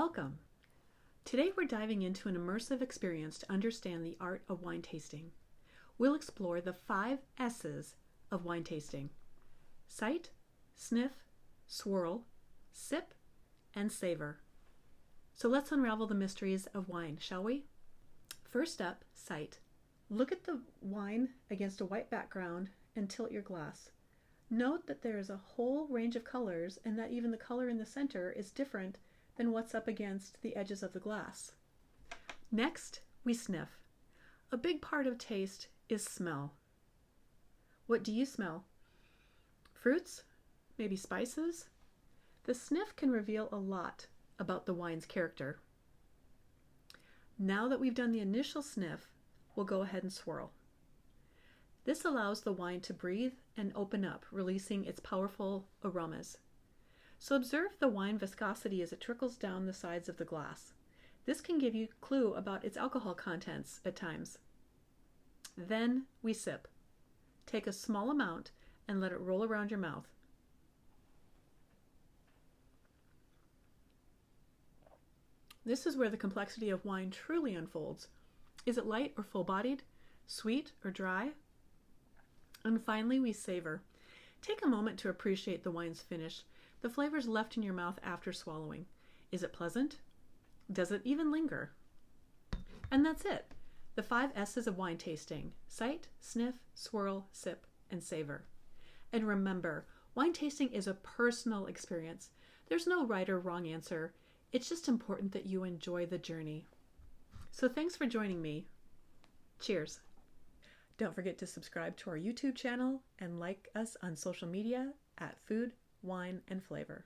Welcome! Today we're diving into an immersive experience to understand the art of wine tasting. We'll explore the 5 S's of wine tasting: sight, sniff, swirl, sip, and savor. So let's unravel the mysteries of wine, shall we? First up, sight. Look at the wine against a white background and tilt your glass. Note that there is a whole range of colors and that even the color in the center is different than what's up against the edges of the glass. Next, we sniff. A big part of taste is smell. What do you smell? Fruits? Maybe spices? The sniff can reveal a lot about the wine's character. Now that we've done the initial sniff, we'll go ahead and swirl. This allows the wine to breathe and open up, releasing its powerful aromas. So observe the wine viscosity as it trickles down the sides of the glass. This can give you a clue about its alcohol contents at times. Then we sip. Take a small amount and let it roll around your mouth. This is where the complexity of wine truly unfolds. Is it light or full-bodied? Sweet or dry? And finally, we savor. Take a moment to appreciate the wine's finish, the flavors left in your mouth after swallowing. Is it pleasant? Does it even linger? And that's it. The 5 S's of wine tasting: sight, sniff, swirl, sip, and savor. And remember, wine tasting is a personal experience. There's no right or wrong answer. It's just important that you enjoy the journey. So thanks for joining me. Cheers. Don't forget to subscribe to our YouTube channel and like us on social media at Food, Wine, and Flavor.